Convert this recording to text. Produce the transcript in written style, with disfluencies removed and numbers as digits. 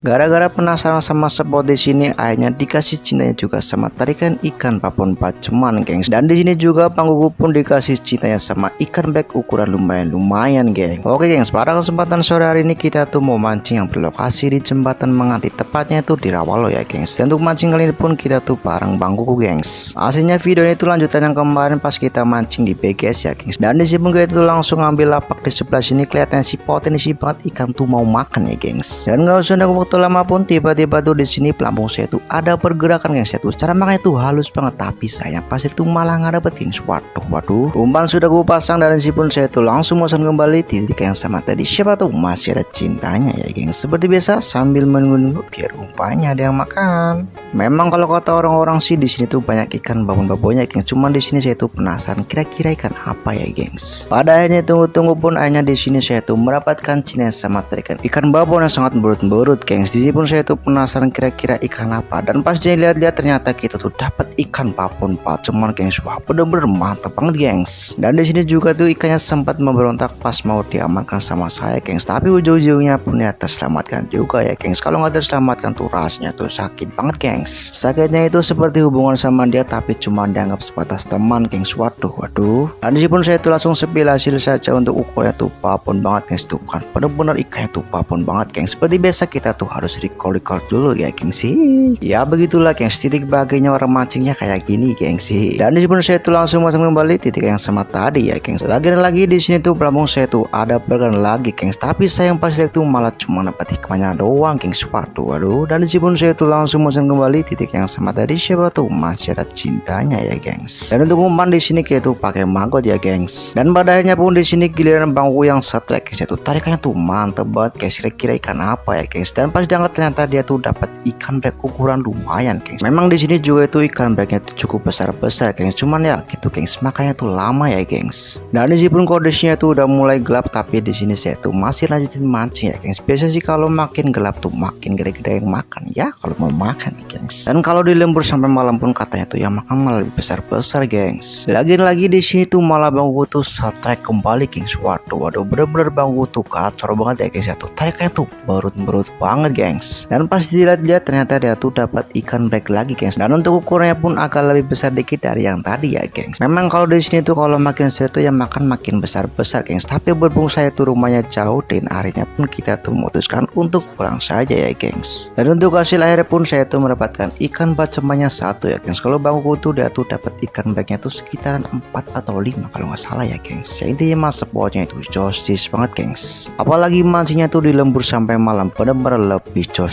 Gara-gara penasaran sama spot di sini, akhirnya dikasih cintanya juga sama tarikan ikan papon paceman, gengs. Dan di sini juga Panggugu pun dikasih cintanya sama ikan black ukuran lumayan, geng. Oke, gengs, pada kesempatan sore hari ini kita tuh mau mancing yang berlokasi di jembatan Menganti, tepatnya itu di Rawalo ya, gengs. Dan untuk mancing kali ini pun kita tuh bareng Panggugu, gengs. Aslinya video ini tuh lanjutan yang kemarin pas kita mancing di BGS ya, gengs. Dan di sini pun kita tuh langsung ambil lapak di sebelah sini, kelihatan si potensi banget ikan tuh mau makan ya, gengs. Dan nggak usah nunggu waktu lama pun tiba-tiba tuh di sini pelampung saya tuh ada pergerakan, gengs. Tuh cara makanya tuh halus banget, tapi sayang pasir tuh malah nggak dapetin. Waduh, umpan sudah gue pasang dan pun saya tuh langsung motion kembali titik yang sama tadi. Siapa tuh masih ada cintanya ya, gengs. Seperti biasa sambil menunggu biar umpannya ada yang makan. Memang kalau kata orang-orang sih di sini tuh banyak ikan babon-babonnya, gengs. Cuman di sini saya tuh penasaran kira-kira ikan apa ya, gengs. Pada akhirnya tunggu-tunggu pun akhirnya di sini saya tuh mendapatkan cintanya sama tarikan ikan babon yang sangat berut-berut, gengs. Di sini pun saya tuh penasaran kira-kira ikan apa, dan pas dia lihat-lihat ternyata kita tuh dapat ikan papon paceman, gengs. Wah, bener-bener mantap banget, gengs. Dan di sini juga tuh ikannya sempat memberontak pas mau diamankan sama saya, gengs. Tapi ujung-ujungnya pun ya terselamatkan juga ya, gengs. Kalau nggak terselamatkan tuh rasanya tuh sakit banget, gengs. Sakitnya itu seperti hubungan sama dia tapi cuma dianggap sebatas teman, gengs. Waduh. Dan di sini pun saya tuh langsung sepil hasil saja untuk ukurnya tuh papon banget, gengs. Tuh kan bener-bener ikannya tuh papon banget, gengs. Seperti biasa kita tuh harus recall dulu ya, gengs. Ya begitulah, gengs. Titik baginya orang mancingnya kayak gini, gengs. Dan di sini saya tuh langsung masuk kembali titik yang sama tadi ya, gengs. Lagi di sini tuh pelampung saya tuh ada pergerakan lagi, gengs. Tapi sayang pas lihat tuh malah cuma dapat hikmahnya doang, gengs. Waduh. Dan di sini pun saya tuh langsung masuk kembali titik yang sama tadi. Siapa tuh masih ada cintanya ya, gengs. Dan untuk umpan di sini kita tuh pakai maggot ya, gengs. Dan pada akhirnya pun di sini giliran Bangku yang strike, gengs. Itu tarikannya tuh mantep banget, guys. Kira-kira ikan apa ya, gengs. Dan pas diangkat ternyata dia tuh dapat ikan black ukuran lumayan, gengs. Memang di sini juga itu ikan blacknya tuh cukup besar, gengs. Cuman ya gitu, gengs. Makanya tuh lama ya, gengs. Dan di sini pun kondisinya tuh udah mulai gelap, tapi di sini saya tuh masih lanjutin mancing ya, gengs. Biasa sih kalau makin gelap tuh makin gede-gede yang makan ya, kalau mau makan ya, gengs. Dan kalau di lembur sampai malam pun katanya tuh yang makan malah lebih besar, gengs. Lagi di sini tuh malah Bangku tuh strike kembali, gengs. Waduh, bener-bener Bangku tuh kacau banget ya, gengs. Ya tuh tariknya tuh berut banget, gengs. Dan pas dilihat-lihat ternyata dia tuh dapat ikan black lagi, gengs. Dan untuk ukurannya pun agak lebih besar dikit dari yang tadi ya, gengs. Memang kalau di sini tuh kalau makin sering tuh yang makan makin besar, gengs. Tapi berhubung saya tuh rumahnya jauh dan akhirnya pun kita tuh memutuskan untuk pulang saja ya, gengs. Dan untuk hasil akhirnya pun saya tuh mendapatkan ikan pacemannya satu ya, gengs. Kalau Bangku tuh dia tuh dapat ikan blacknya tuh sekitaran 4 atau 5 kalau nggak salah ya, gengs. Ya, intinya mas spotnya itu joss banget, gengs. Apalagi mancingnya tuh di lembur sampai malam bener-bener lebih joss.